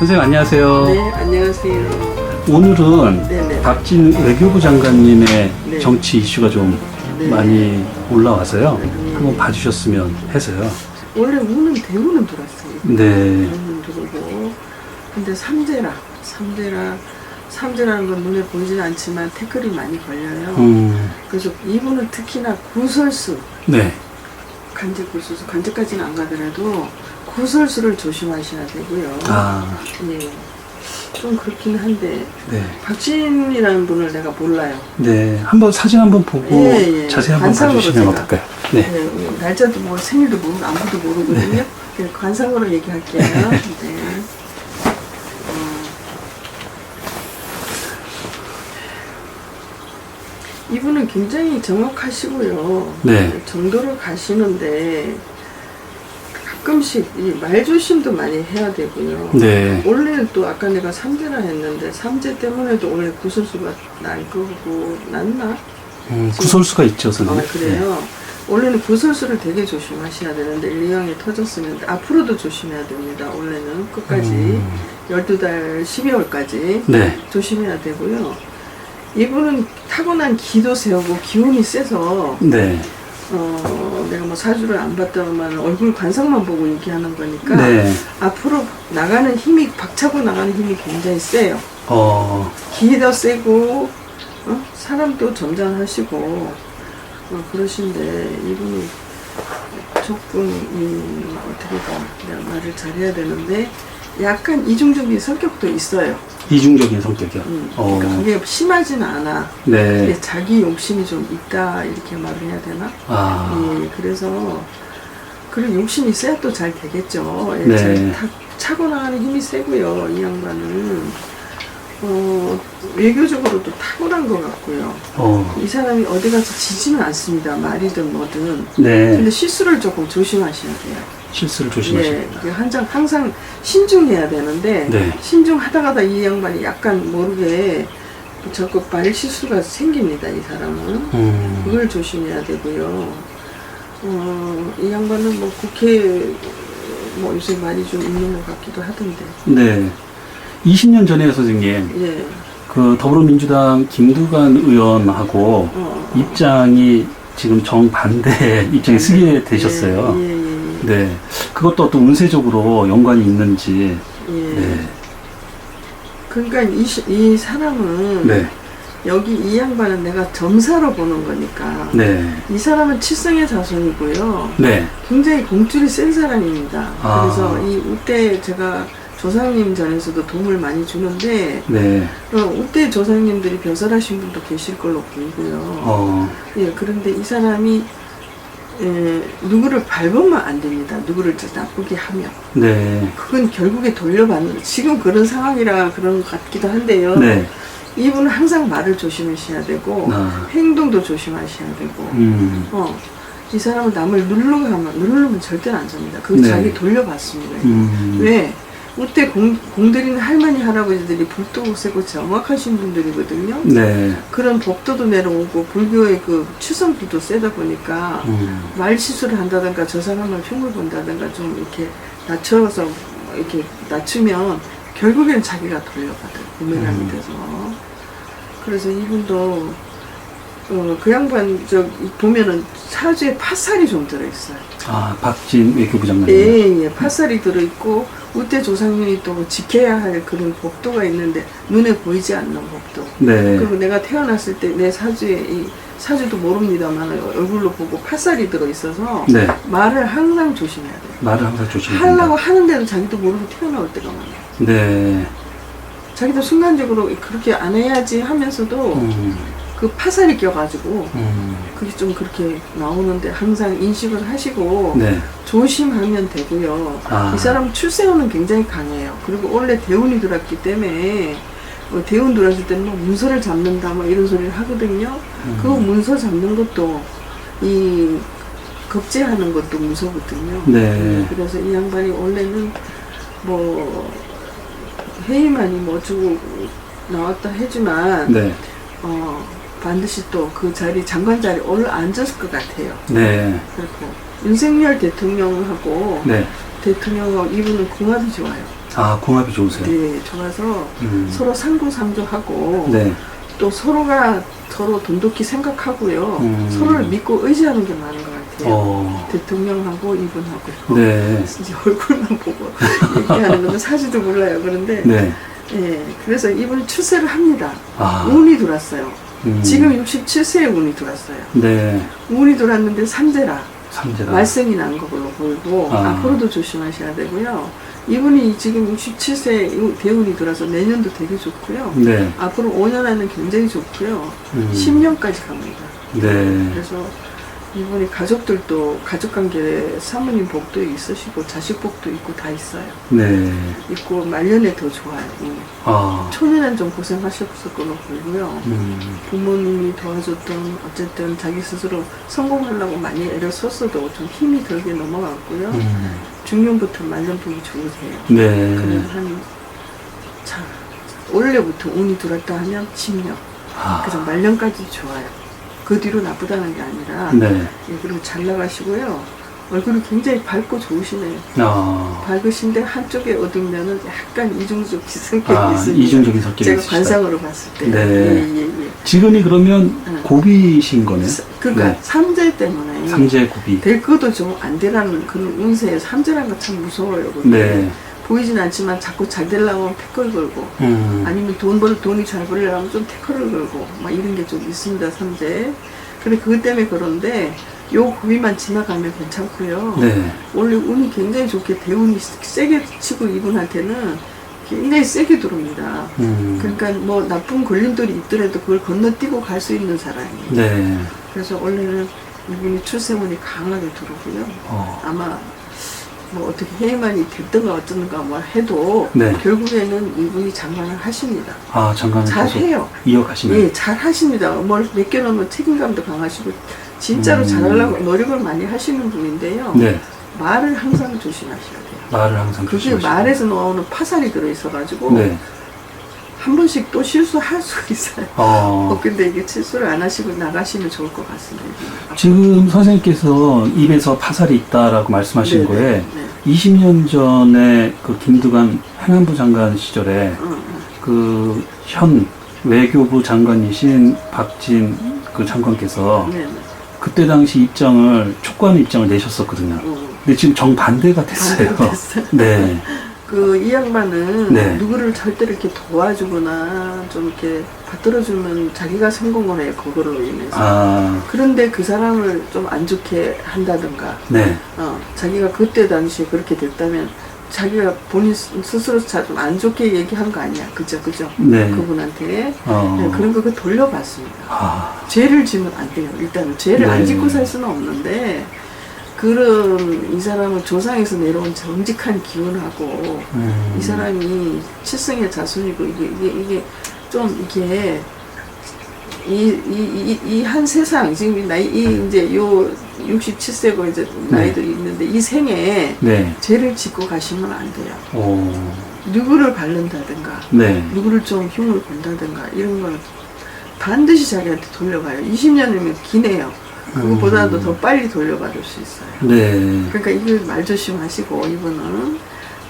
선생님 안녕하세요. 네, 안녕하세요. 오늘은 네네. 박진 외교부 장관님의 네. 정치 이슈가 좀 네. 많이 올라와서요. 네. 한번 봐주셨으면 해서요. 원래 우는 대우는 들었어요. 네. 대우는 들고. 근데 삼재라는 건 눈에 보이진 않지만 태클이 많이 걸려요. 그래서 이분은 특히나 구설수, 네. 간접구설수, 간접까지는 안 가더라도 구설수를 조심하셔야 되고요. 아, 예. 좀 그렇긴 한데 네. 박진이라는 분을 내가 몰라요. 네. 한번 사진 한번 보고 예, 예. 자세히 한번 관상으로 봐주시면 제가. 어떨까요? 네. 네, 날짜도 뭐 생일도 모르고 아무도 모르거든요. 네. 그냥 관상으로 얘기할게요. 네. 이분은 굉장히 정확하시고요. 네. 정도를 가시는데 가끔씩 이 말조심도 많이 해야 되고요. 네. 원래는 또 아까 내가 삼재라 했는데 삼재 때문에도 원래 구설수가 날 거고 났나? 구설수가 있죠, 선생님. 그래요. 원래는 구설수를 되게 조심하셔야 되는데 일량이 터졌으면 앞으로도 조심해야 됩니다. 원래는 끝까지 12달 12월까지 네. 조심해야 되고요. 이분은 타고난 기도 세우고 기운이 세서 네. 내가 뭐 사주를 안 봤다면 얼굴 관상만 보고 얘기하는 거니까 네. 앞으로 나가는 힘이 박차고 나가는 힘이 굉장히 세요. 어, 기도 세고 사람도 점잖하시고 그러신데 이분이 조금 어떻게 봐 내가 말을 잘해야 되는데 약간 이중적인 성격도 있어요. 이중적인 성격이요. 그러니까 그게 심하지는 않아. 네. 근데 자기 욕심이 좀 있다 이렇게 말을 해야 되나? 아, 예, 그래서 그런 욕심이 있어야 또 잘 되겠죠. 예, 네. 잘 차고 나가는 힘이 세고요. 이 양반은 외교적으로도 탁월한 것 같고요. 이 사람이 어디 가서 지지는 않습니다. 말이든 뭐든. 네. 근데 실수를 조금 조심하셔야 돼요. 실수를 조심하셔야 예, 됩니다. 항상 신중해야 되는데 네. 신중하다가다 이 양반이 약간 모르게 자꾸 말 실수가 생깁니다. 이 사람은. 그걸 조심해야 되고요. 이 양반은 뭐 국회 뭐 요새 많이 좀 있는 것 같기도 하던데. 네. 20년 전에 선생님, 예. 그 더불어민주당 김두관 의원하고 입장이 지금 정반대 입장에 쓰게 되셨어요. 예, 예, 예. 네. 그것도 또 운세적으로 연관이 있는지. 예. 네. 그러니까 이 사람은 네. 여기 이 양반은 내가 점사로 보는 거니까 네. 이 사람은 칠성의 자손이고요. 네. 굉장히 공줄이 센 사람입니다. 아. 그래서 이때 제가 조상님 전에서도 도움을 많이 주는데 네. 이때 조상님들이 변설하신 분도 계실 걸로 보이고요. 예, 그런데 이 사람이 누구를 밟으면 안 됩니다. 누구를 나쁘게 하면. 네. 그건 결국에 돌려받는, 지금 그런 상황이라 그런 것 같기도 한데요. 네. 이분은 항상 말을 조심하셔야 되고, 행동도 조심하셔야 되고, 이 사람은 남을 누르면 절대 안 됩니다. 그거 네. 자기 돌려받습니다. 왜? 그때 공들이는 할머니, 할아버지들이 불도 세고 정확하신 분들이거든요. 네. 그런 법도도 내려오고, 불교의 그 추성도도 세다 보니까, 말 실수를 한다든가, 저 사람을 흉을 본다든가, 좀 이렇게 낮춰서, 이렇게 낮추면, 결국엔 자기가 돌려받아요. 부메랑이 돼서. 그래서 이분도, 그 양반, 보면은 사주에 팥살이 좀 들어있어요. 아, 박진 외교부 장관님. 예, 예. 팥살이 들어있고, 우때 조상님이 또 지켜야 할 그런 법도가 있는데, 눈에 보이지 않는 법도. 네. 그리고 내가 태어났을 때 내 사주에, 사주도 모릅니다만, 얼굴로 보고 팥살이 들어있어서, 네. 말을 항상 조심해야 돼요. 말을 항상 조심해야 하려고 된다. 하는데도 자기도 모르고 태어나올 때가 많아요. 네. 자기도 순간적으로 그렇게 안 해야지 하면서도, 그 파살이 껴가지고 그게 좀 그렇게 나오는데 항상 인식을 하시고 네. 조심하면 되고요. 이 사람은 출세운은 굉장히 강해요. 그리고 원래 대운이 들어왔기 때문에 대운 들어왔을 때는 뭐 문서를 잡는다 뭐 이런 소리를 하거든요. 그 문서 잡는 것도 이 겁제하는 것도 무서거든요. 네. 그래서 이 양반이 원래는 뭐 회의만이 뭐 어쩌고 나왔다 하지만 네. 반드시 또 그 자리, 장관 자리 올라앉았을 것 같아요. 네. 그렇고 윤석열 대통령하고 네. 대통령하고 이분은 궁합이 좋아요. 아, 궁합이 좋으세요? 네, 좋아서 서로 상부상조하고 네. 또 서로가 서로 돈독히 생각하고요. 서로를 믿고 의지하는 게 많은 것 같아요. 대통령하고 이분하고요. 네. 이제 얼굴만 보고 얘기하는 거는 사지도 몰라요. 그런데 네. 예, 그래서 이분이 출세를 합니다. 아. 운이 들어왔어요. 지금 67세에 운이 들어왔어요. 네. 운이 들어왔는데 삼재라. 삼재라. 말썽이 난 걸로 보이고 앞으로도 조심하셔야 되고요. 이분이 지금 67세 대운이 들어서 내년도 되게 좋고요. 네. 앞으로 5년 안에 굉장히 좋고요. 10년까지 갑니다. 네. 그래서 이분이 가족들도 가족관계에 사모님 복도 있으시고 자식 복도 있고 다 있어요. 네. 있고 말년에 더 좋아요. 아. 초년엔 좀 고생하셨을 걸로 보이고요. 부모님이 도와줬던 어쨌든 자기 스스로 성공하려고 많이 애를 썼어도 좀 힘이 들게 넘어갔고요. 중년부터 말년 복이 좋으세요. 네. 그냥 자, 원래부터 운이 들었다 하면 10년. 아. 그래서 말년까지 좋아요. 그 뒤로 나쁘다는 게 아니라 네. 예, 그리고 잘 나가시고요. 얼굴이 굉장히 밝고 좋으시네요. 아. 밝으신데 한쪽에 어두면은 약간 이중적 성격이 아, 있습니다. 이중적인 성격이 제가 있으시다. 관상으로 봤을 때. 네. 예. 지금이 그러면 고비신 거네요? 그러니까 네. 삼재 때문에 삼재 고비. 될 것도 좀 안 되라는 그런 운세에 삼재라는 거 참 무서워요. 그게. 네. 보이진 않지만 자꾸 잘 되려면 태클 걸고 아니면 돈이 잘 벌려면 좀 태클을 걸고 막 이런 게 좀 있습니다. 삼재. 근데 그것 때문에 그런데 요 고비만 지나가면 괜찮고요. 네. 원래 운이 굉장히 좋게 대운이 세게 치고 이분한테는 굉장히 세게 들어옵니다. 그러니까 뭐 나쁜 걸림돌이 있더라도 그걸 건너뛰고 갈 수 있는 사람이에요. 네. 그래서 원래는 이분이 출세운이 강하게 들어오고요. 아마 뭐 어떻게 해만이 됐든가 어쩌든가 뭐 해도 네. 결국에는 이분이 장관을 하십니다. 아, 장관을 잘 계속 해요. 이어가시면. 예, 잘 하십니다. 뭘 맡겨놓으면 책임감도 강하시고 진짜로 잘하려고 노력을 많이 하시는 분인데요. 네. 말을 항상 조심하셔야 돼요. 말을 항상 그게 조심하시고. 말에서 나오는 파살이 들어있어가지고 네. 한 번씩 또 실수할 수 있어요. 근데 이게 실수를 안 하시고 나가시면 좋을 것 같습니다. 지금 선생님께서 입에서 파살이 있다라고 말씀하신 네네. 거에 네. 20년 전에 그 김두관 행안부 장관 시절에 그 현 외교부 장관이신 박진 그 장관께서 네네. 그때 당시 촉구하는 입장을 내셨었거든요. 근데 지금 정반대가 됐어요. 반대로 됐어요. 네. 이 양반은 네. 누구를 절대로 이렇게 도와주거나 좀 이렇게 받들어주면 자기가 성공을 해요. 그거로 인해서. 그런데 그 사람을 좀 안 좋게 한다든가. 네. 자기가 그때 당시에 그렇게 됐다면 자기가 본인 스스로 좀 안 좋게 얘기한 거 아니야. 그죠? 네. 그분한테. 네, 그런 거 돌려봤습니다. 죄를 지면 안 돼요. 일단은 죄를 네. 안 짓고 살 수는 없는데 그런 이 사람은 조상에서 내려온 정직한 기운하고 이 사람이 칠성의 자손이고 이게 좀 이게 이 한 세상 지금 나이 이제 요 67세고 이제 나이도 있는데 이 생에 네. 죄를 짓고 가시면 안 돼요. 오. 누구를 바른다든가 네. 누구를 좀 흉을 본다든가 이런 건 반드시 자기한테 돌려가요. 20년이면 기네요. 그거보다도 더 빨리 돌려받을 수 있어요. 네. 그러니까 이걸 말 조심하시고 이분은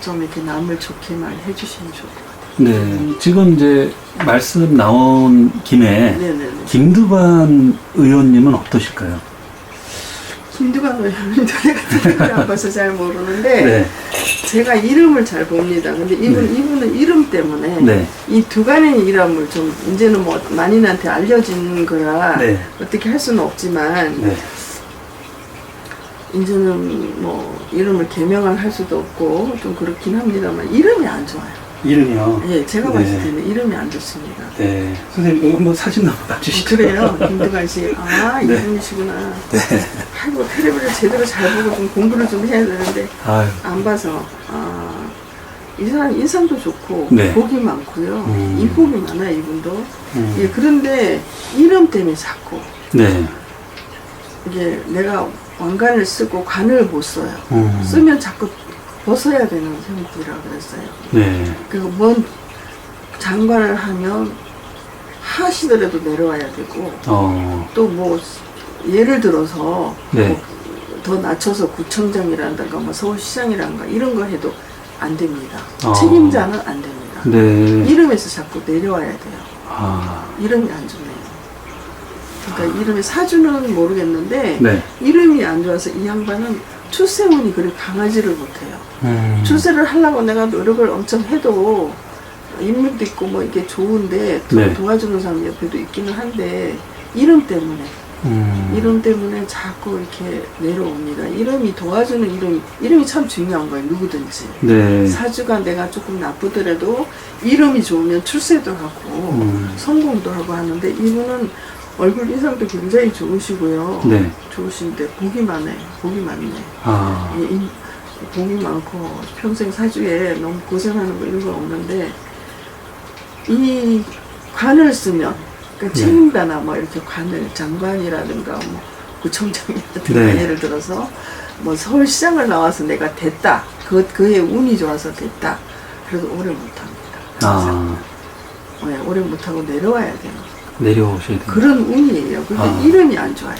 좀 이렇게 남을 좋게 말해 주시면 좋을 것 같아요. 네. 지금 이제 말씀 나온 김에 네네네. 김두관 의원님은 어떠실까요? 김두관 의원님 노래 같은 걸 안 봐서 잘 모르는데 네. 제가 이름을 잘 봅니다. 근데 이분은 이름 때문에 네. 이 두관의 이름을 좀 이제는 뭐 만인한테 알려진 거라 네. 어떻게 할 수는 없지만 네. 이제는 뭐 이름을 개명을 할 수도 없고 좀 그렇긴 합니다만 이름이 안 좋아요. 이름이요? 네, 제가 네. 봤을 때는 이름이 안 좋습니다. 네. 선생님, 이거 한번 사진 한번 봐주시죠. 그래요. 김두관 씨. 네. 이분이시구나. 네. 아이고, 텔레비를 제대로 잘 보고 좀 공부를 좀 해야 되는데, 아유. 안 봐서. 이 사람 인상도 좋고, 네. 복이 많고요. 인복이 많아요, 이분도. 음. 예, 그런데 이름 때문에 자꾸, 네. 이게 내가 왕관을 쓰고 관을 못 써요. 쓰면 자꾸 벗어야 되는 형국이라고 그랬어요. 네. 그리고 뭔 장관을 하면 하시더라도 내려와야 되고 또 뭐 예를 들어서 네. 뭐 더 낮춰서 구청장이란가 뭐 서울시장이란가 이런 거 해도 안 됩니다. 아. 책임자는 안 됩니다. 네. 이름에서 자꾸 내려와야 돼요. 아. 이름이 안 좋네요. 그러니까 이름이 사주는 모르겠는데 네. 이름이 안 좋아서 이 양반은 출세운이 그리 강하지를 못해요. 출세를 하려고 내가 노력을 엄청 해도 인물도 있고 뭐 이게 좋은데 네. 도와주는 사람 옆에도 있기는 한데 이름 때문에 자꾸 이렇게 내려옵니다. 이름이 도와주는 이름이 참 중요한 거예요. 누구든지. 네. 사주가 내가 조금 나쁘더라도 이름이 좋으면 출세도 하고 성공도 하고 하는데 이분은 얼굴 인상도 굉장히 좋으시고요. 네. 좋으신데 복이 많네. 아. 복이 많고 평생 사주에 너무 고생하는 거 이런 건 없는데 이 관을 쓰면 그러니까 네. 책임자나 뭐 이렇게 관을 장관이라든가 뭐 구청장이라든가 네. 예를 들어서 뭐 서울시장을 나와서 내가 됐다. 그의 운이 좋아서 됐다. 그래도 오래 못합니다. 아. 네, 오래 못하고 내려와야 돼요. 내려오셔야 돼요. 그런 운이에요. 근데 아. 이름이 안 좋아요.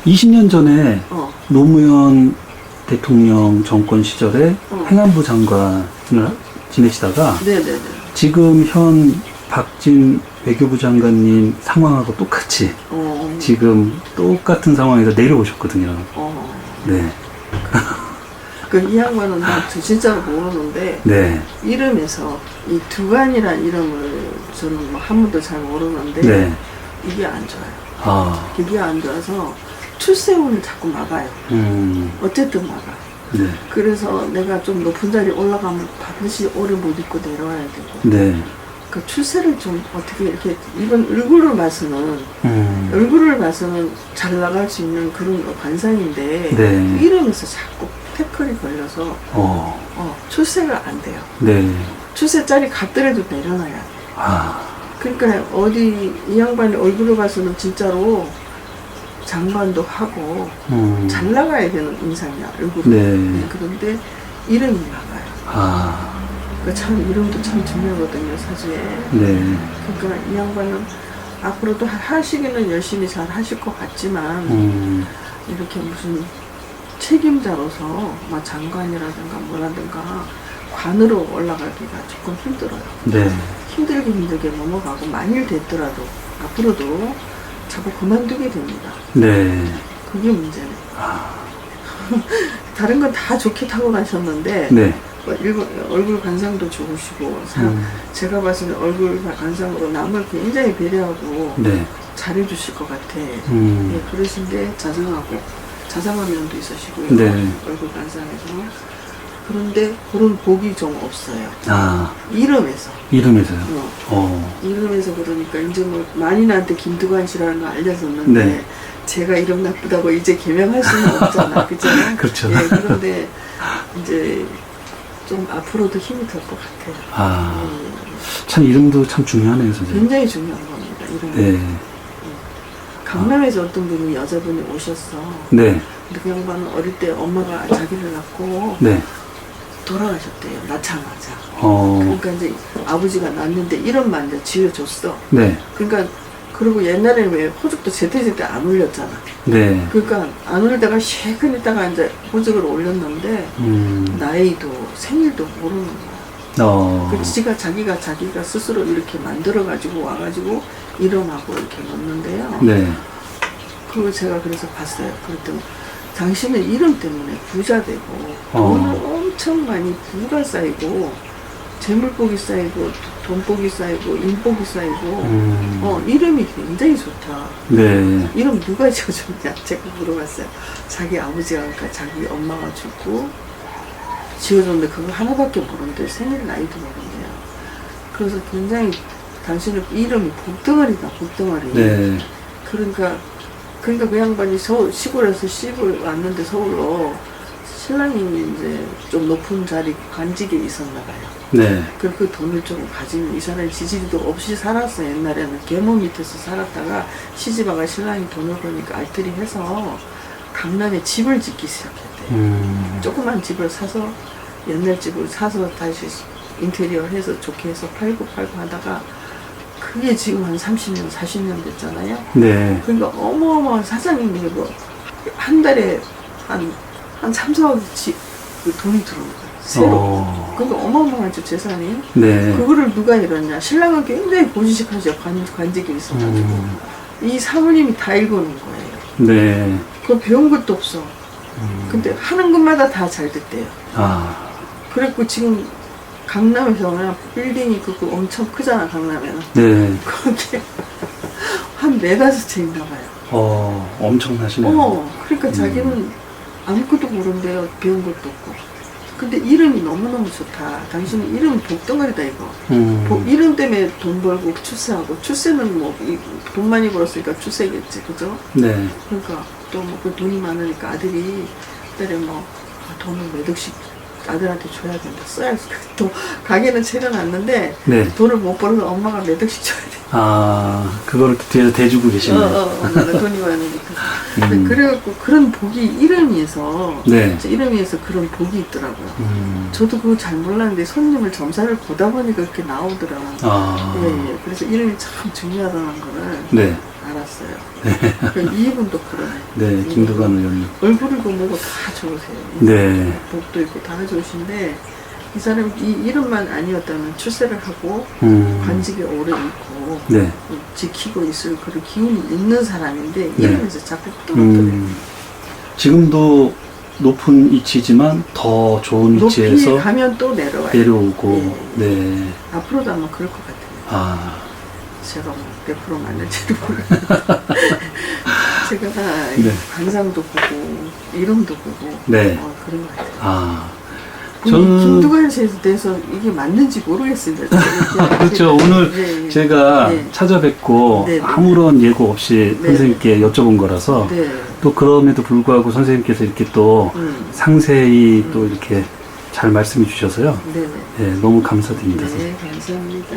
20년 전에 어. 노무현 대통령 정권 시절에 행안부 장관을 지내시다가 네네네. 지금 현 박진 외교부 장관님 상황하고 똑같이 지금 똑같은 상황에서 내려오셨거든요. 네. 이 양반은 나 진짜로 모르는데 네. 이름에서 이 두관이라는 이름을 저는 뭐 한 번도 잘 모르는데 네. 이게 안 좋아요. 아. 이게 안 좋아서 출세운을 자꾸 막아요. 어쨌든 막아요. 네. 그래서 내가 좀 높은 자리에 올라가면 반드시 오래 못 있고 내려와야 되고. 네. 그 출세를 좀 어떻게 이렇게 이건 얼굴을 봐서는 잘 나갈 수 있는 그런 관상인데 네. 이름에서 자꾸 태클이 걸려서 출세가 안 돼요. 네. 출세 자리 갔더라도 내려놔야 돼. 아. 그러니까 어디 이 양반의 얼굴을 봐서는 진짜로 장관도 하고 잘 나가야 되는 인상이야 얼굴은. 네. 그런데 이름이 나가요. 아. 참 이름도 참 중요하거든요 사주에. 네. 그러니까 이 양반은 앞으로도 하시기는 열심히 잘 하실 것 같지만 이렇게 무슨 책임자로서 뭐 장관이라든가 뭐라든가 관으로 올라가기가 조금 힘들어요. 네. 힘들게 넘어가고 만일 됐더라도 앞으로도 자꾸 그만두게 됩니다. 네. 그게 문제네. 다른 건 다 좋게 타고 가셨는데 네. 얼굴 관상도 좋으시고 제가 봤을 때 얼굴 관상으로 남을 굉장히 배려하고 네. 잘해주실 것 같아. 네, 그러신데 자상한 면도 있으시고요. 네. 얼굴 관상에서. 그런데 그런 복이 좀 없어요. 아. 이름에서요. 이름에서 그러니까 이제 뭐 만인한테 김두관 씨라는 거 알려졌는데 네. 제가 이름 나쁘다고 이제 개명할 수는 없잖아. 그죠? 그렇죠. 예, 그런데 이제 좀 앞으로도 힘이 될 것 같아요. 아. 참 이름도 참 중요하네요, 선생님. 굉장히 중요한 겁니다. 이름. 네. 강남에서 어떤 분이 여자분이 오셨어. 네. 근데 그 양반은 어릴 때 엄마가 자기를 낳고 네. 돌아가셨대요. 낳자마자. 어. 그러니까 이제 아버지가 낳는데 이름만 이제 지어줬어. 네. 그러니까 그리고 옛날에는 왜 호적도 제때제때 안 올렸잖아. 네. 그러니까 안 올리다가 쉐근 있다가 이제 호적을 올렸는데 나이도 생일도 모르는 거야. 그 자기가 스스로 이렇게 만들어가지고 와가지고 일어나고 이렇게 넣는데요. 네. 그걸 제가 그래서 봤어요. 그랬더니 당신은 이름 때문에 부자 되고 돈을 엄청 많이 부가 쌓이고 재물복이 쌓이고 돈복이 쌓이고 인복이 쌓이고 이름이 굉장히 좋다. 네. 이름 누가 지어줬냐? 제가 물어봤어요. 자기 아버지가 그러니까 자기 엄마가 죽고 지어줬는데 그거 하나밖에 모르는데 생일 나이도 모른대요. 그래서 굉장히 당신의 이름이 복덩어리다, 복덩어리. 네. 그러니까 그 양반이 시골에서 시집을 왔는데 서울로 신랑이 이제 좀 높은 자리 관직에 있었나 봐요. 네. 그 돈을 좀 가지면 이 사람이 지지리도 없이 살았어요. 옛날에는 계모 밑에서 살았다가 시집와가 신랑이 돈을 버니까 알뜰히 해서 강남에 집을 짓기 시작했대요. 조그만 집을 사서 옛날 집을 사서 다시 인테리어 해서 좋게 해서 팔고 하다가 그게 지금 한 30년, 40년 됐잖아요. 네. 그러니까 어마어마한 사장님이 뭐 한 달에 한 3, 4억 돈이 들어오는 거예요. 새로. 그러니까 어마어마하죠, 재산이. 네. 그거를 누가 잃었냐. 신랑은 굉장히 고지식하죠. 관직이 있어가지고. 이 사모님이 다 읽어놓은 거예요. 네. 그거 배운 것도 없어. 근데 하는 것마다 다 잘 됐대요. 아. 그랬고 지금 강남에서는 빌딩이 그거 엄청 크잖아, 강남에는. 네. 거기에 한 4-5채 있나 봐요. 엄청나시네요. 그러니까 자기는 아무것도 모른대요. 배운 것도 없고. 근데 이름이 너무너무 좋다. 당신은 이름 복덩어리다, 이거. 이름 때문에 돈 벌고 출세하고, 출세는 뭐, 돈 많이 벌었으니까 출세겠지, 그죠? 네. 그러니까 또 뭐 그 돈이 많으니까 아들이, 딸에 뭐, 돈을 몇 억씩 아들한테 줘야 된다, 써야지. 또 가게는 차려놨는데, 네. 돈을 못 벌어서 엄마가 몇 억씩 줘야 돼. 아, 그거를 뒤에서 대주고 계시네요. 엄마가 돈이 많으니까. 그래갖고 그런 복이 이름에서, 네. 이름에서 그런 복이 있더라고요. 저도 그거 잘 몰랐는데 손님을 점사를 보다 보니까 그렇게 나오더라고요. 아. 예. 그래서 이름이 참 중요하다는 거를 네. 알았어요. 그 이분도 그러네. 네, 김두관 의원님. 얼굴이고 뭐고 다 좋으세요. 네. 복도 있고 다 좋으신데, 이 사람이 이 이름만 아니었다면 출세를 하고, 관직이 오래 있고, 네. 지키고 있을 그런 기운이 있는 사람인데, 네. 이름에서 자꾸 떨어뜨려요. 지금도 높은 위치지만 더 좋은 높이 위치에서 가면 또 내려와요. 내려오고, 네. 앞으로도 아마 그럴 것 같아요. 아. 제가 뭐 100% 맞는지도 몰라요. 제가 네. 관상도 보고, 이름도 보고, 네. 그런 것 같아요. 아. 김두관 씨에 대해서 이게 맞는지 모르겠습니다. 그렇죠. 오늘 네, 제가 네. 찾아뵙고 네, 네. 아무런 예고 없이 네. 선생님께 여쭤본 거라서 네. 또 그럼에도 불구하고 선생님께서 이렇게 또 상세히 또 이렇게 잘 말씀해 주셔서요. 네. 네, 너무 감사드립니다. 네, 감사합니다.